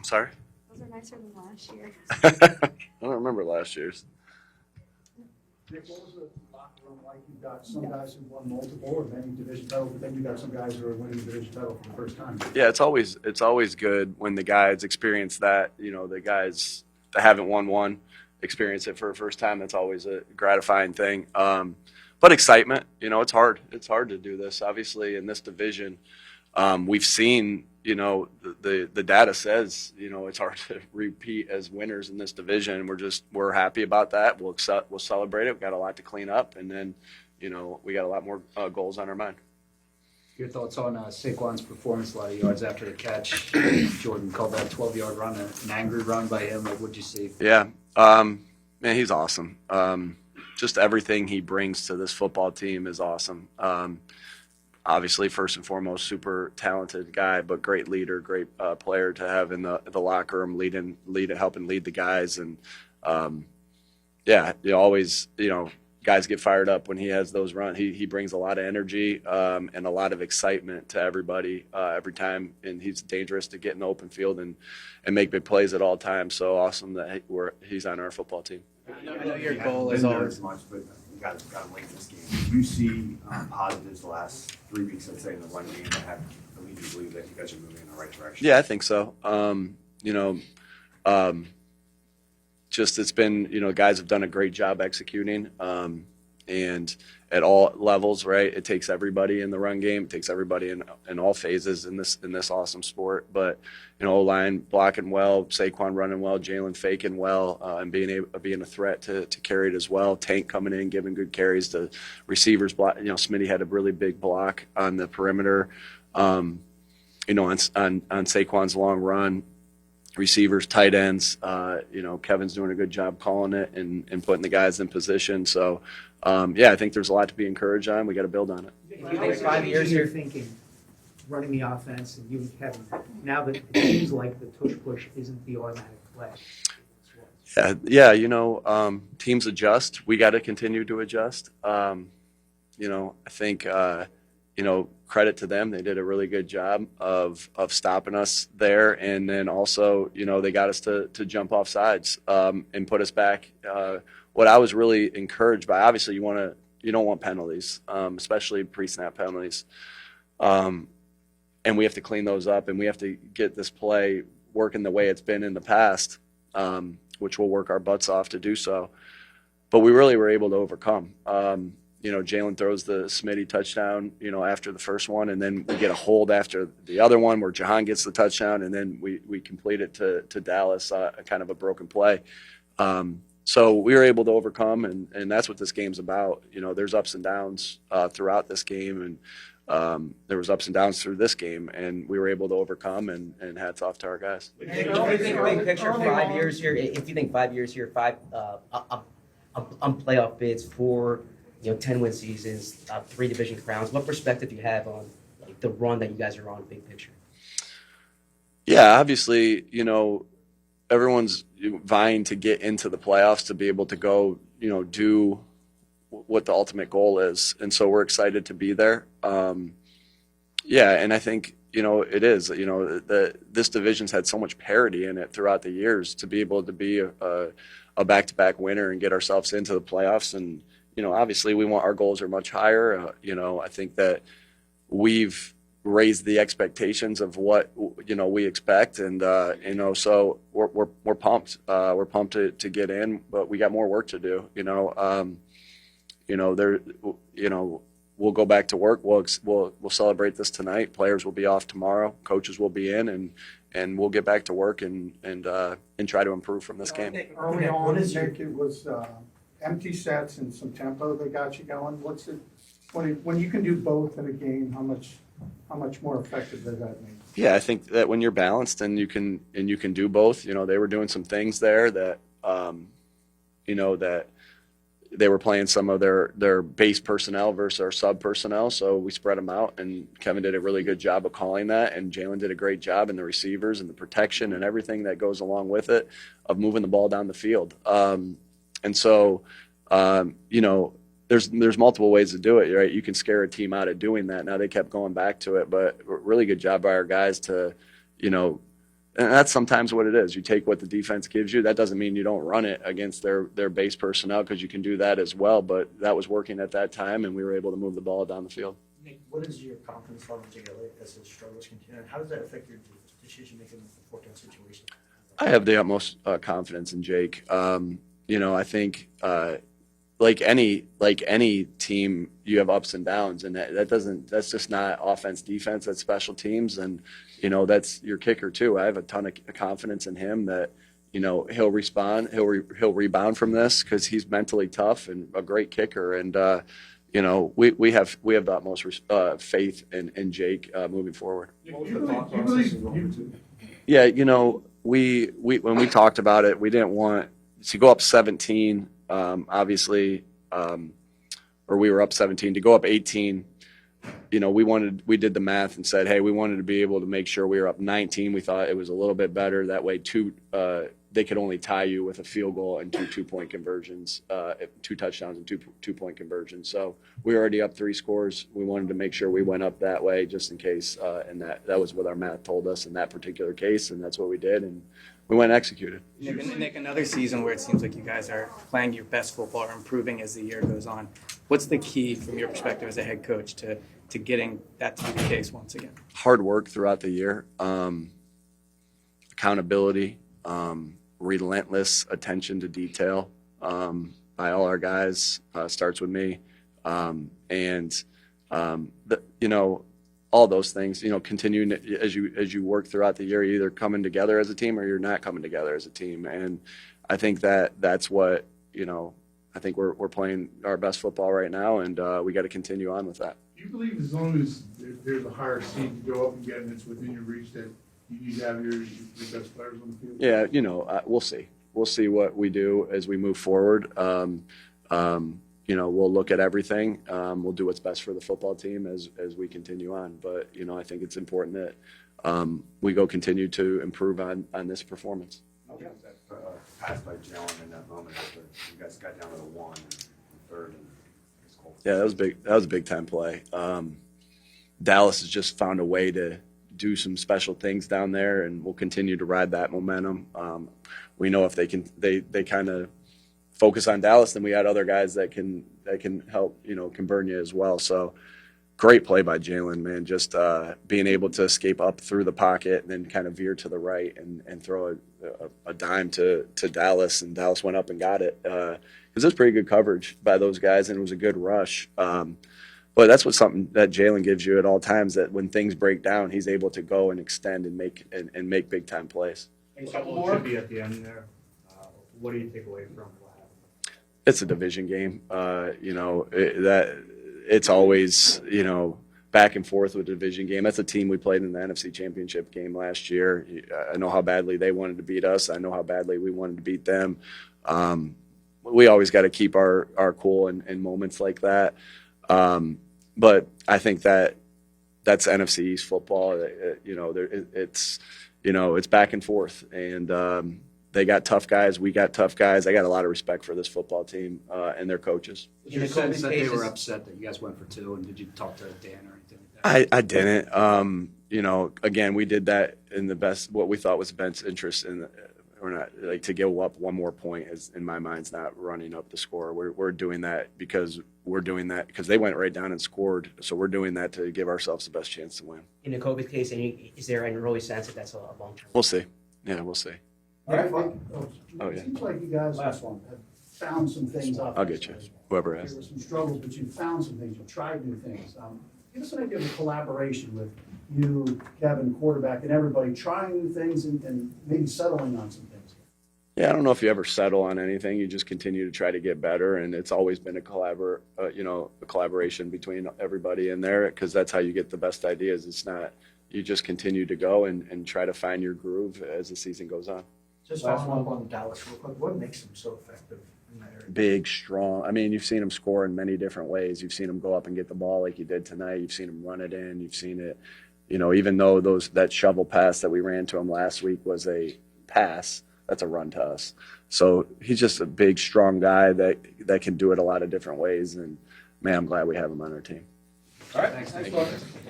Sorry? Those are nicer than last year. I don't remember last year's. Nick, what was the locker room like? You've got some guys who won multiple or many division titles, but then you got some guys who are winning the division title for the first time. Yeah, it's always good when the guys experience that. You know, the guys that haven't won one experience it for the first time. That's always a gratifying thing. But excitement, you know, it's hard. It's hard to do this. Obviously, in this division, we've seen, you know, the data says, you know, it's hard to repeat as winners in this division. We're happy about that. We'll celebrate it. We've got a lot to clean up, and then, you know, we got a lot more goals on our mind. Your thoughts on Saquon's performance, a lot of yards after the catch. Jordan called that 12-yard run an angry run by him. Like, what'd you see? Yeah, man, he's awesome. Just everything he brings to this football team is awesome. Obviously, first and foremost, super talented guy, but great leader, great player to have in the locker room, helping lead the guys. And yeah, you always, you know, guys get fired up when he has those runs. He brings a lot of energy and a lot of excitement to everybody every time, and he's dangerous to get in the open field and make big plays at all times. So awesome that he's on our football team. I know your goal is always. As much, but you guys got him late in this game. Do you see positives the last 3 weeks, I'd say, in the run game that have lead you to believe that you guys are moving in the right direction? Yeah, I think so. You know, just it's been, you know, guys have done a great job executing, and at all levels, right? It takes everybody in the run game. It takes everybody in all phases in this awesome sport. But, you know, O-line blocking well, Saquon running well, Jalen faking well, and being a threat to carry it as well. Tank coming in, giving good carries to receivers. You know, Smitty had a really big block on the perimeter. You know, on Saquon's long run. Receivers, tight ends, you know, Kevin's doing a good job calling it and putting the guys in position. So, yeah, I think there's a lot to be encouraged on. We got to build on it. If you think 5 years here thinking, running the offense and you and Kevin, now that it seems like the push isn't the automatic play. Yeah, you know, teams adjust. We got to continue to adjust. You know, I think, you know, credit to them. They did a really good job of stopping us there. And then also, you know, they got us to jump off sides and put us back. What I was really encouraged by, obviously you don't want penalties, especially pre-snap penalties. And we have to clean those up, and we have to get this play working the way it's been in the past, which we'll work our butts off to do so. But we really were able to overcome. You know, Jalen throws the Smitty touchdown, you know, after the first one, and then we get a hold after the other one where Jahan gets the touchdown, and then we complete it to Dallas, kind of a broken play. So we were able to overcome, and that's what this game's about. You know, there's ups and downs throughout this game, and there was ups and downs through this game, and we were able to overcome, and hats off to our guys. If you think big picture, 5 years here, if you think 5 years here, on playoff bids, 4 10-win seasons, 3 division crowns, what perspective do you have on like the run that you guys are on, big picture? Yeah, obviously, you know, everyone's vying to get into the playoffs to be able to go, you know, do what the ultimate goal is. And so we're excited to be there. Yeah, and I think, you know, it is, you know, this division's had so much parity in it throughout the years to be able to be a back-to-back winner and get ourselves into the playoffs. And, you know, obviously our goals are much higher. You know, I think that we've raised the expectations of what, you know, we expect. And, you know, so we're pumped. We're pumped to get in, but we got more work to do, you know. You know, we'll go back to work. We'll celebrate this tonight. Players will be off tomorrow. Coaches will be in, and we'll get back to work and try to improve from this game. Early on, Nick, it was empty sets and some tempo that got you going. What's it when you can do both in a game? How much more effective does that make? Yeah, I think that when you're balanced and you can do both. You know, they were doing some things there that you know, that they were playing some of their base personnel versus our sub personnel, so we spread them out, and Kevin did a really good job of calling that, and Jalen did a great job in the receivers and the protection and everything that goes along with it of moving the ball down the field. And so, you know, there's multiple ways to do it, right? You can scare a team out of doing that. Now they kept going back to it, but really good job by our guys to, you know, And that's sometimes what it is. You take what the defense gives you. That doesn't mean you don't run it against their base personnel, because you can do that as well. But that was working at that time, and we were able to move the ball down the field. Nick, what is your confidence level daily as his struggles continue, and how does that affect your decision making with the four-down situation? I have the utmost confidence in Jake. I think like any team, you have ups and downs, and that's just not offense, defense. That's special teams, and that's your kicker too. I have a ton of confidence in him that he'll respond, he'll rebound from this, because he's mentally tough and a great kicker, and we have the utmost faith in Jake moving forward. Yeah, we when we talked about it, we didn't want to go up 17, obviously, or we were up 17 to go up 18. We did the math and said, hey, we wanted to be able to make sure we were up 19. We thought it was a little bit better that way. They could only tie you with a field goal and 2 2-point conversions, 2 touchdowns and 2 2-point conversions. So we were already up 3 scores. We wanted to make sure we went up that way just in case, and that was what our math told us in that particular case, and that's what we did, and we went and executed. Nick, another season where it seems like you guys are playing your best football or improving as the year goes on. What's the key from your perspective as a head coach to getting that to be the case once again? Hard work throughout the year, accountability, relentless attention to detail by all our guys, starts with me, all those things, continuing as you work throughout the year, you're either coming together as a team or you're not coming together as a team. And I think that's what, I think we're playing our best football right now, and we got to continue on with that. Do you believe as long as there's a higher seed to go up and get, and it's within your reach, that you have your best players on the field? Yeah, we'll see. We'll see what we do as we move forward. We'll look at everything. We'll do what's best for the football team as we continue on. But, I think it's important that we continue to improve on this performance. How was that pass by Jalen in that moment after you guys got down to the 1 and 3rd? Yeah, that was big. That was a big time play. Dallas has just found a way to do some special things down there, and we'll continue to ride that momentum. We know if they kind of focus on Dallas, then we got other guys that can help convert you as well. So great play by Jalen, man. Just being able to escape up through the pocket and then kind of veer to the right and throw a dime to Dallas, and Dallas went up and got it. It was pretty good coverage by those guys, and it was a good rush. But that's something that Jalen gives you at all times, that when things break down, he's able to go and extend and make big time plays. A couple more. Be at the end there. What do you take away from what happened? It's a division game. It's always back and forth with a division game. That's a team we played in the NFC Championship game last year. I know how badly they wanted to beat us. I know how badly we wanted to beat them. We always got to keep our cool in moments like that. But I think that's NFC East football. It's back and forth, and they got tough guys. We got tough guys. I got a lot of respect for this football team and their coaches. Was your sense that they were upset that you guys went for 2, and did you talk to Dan or anything like that? I didn't. Again, we did that in what we thought was the best interest in. We're not to give up one more point is, in my mind, is not running up the score. We're doing that because they went right down and scored. So we're doing that to give ourselves the best chance to win. In the COVID case, is there an early sense that that's a long-term? We'll see. Yeah, we'll see. All right, Oh, yeah. It seems like you guys have found some things up. I'll get you. Whoever There has. were some struggles, but you found some things. You tried new things. Give us an idea of the collaboration with you, Kevin, quarterback, and everybody trying new things and maybe settling on some things. Yeah, I don't know if you ever settle on anything. You just continue to try to get better, and it's always been a collaboration between everybody in there, because that's how you get the best ideas. It's not you just continue to go and try to find your groove as the season goes on. Just following up on Dallas real quick, what makes them so effective in that area? Big, strong. I mean, you've seen him score in many different ways. You've seen him go up and get the ball like he did tonight. You've seen him run it in. You've seen it, even though that shovel pass that we ran to him last week was a pass, that's a run to us. So he's just a big, strong guy that can do it a lot of different ways. And, man, I'm glad we have him on our team. All right, thanks.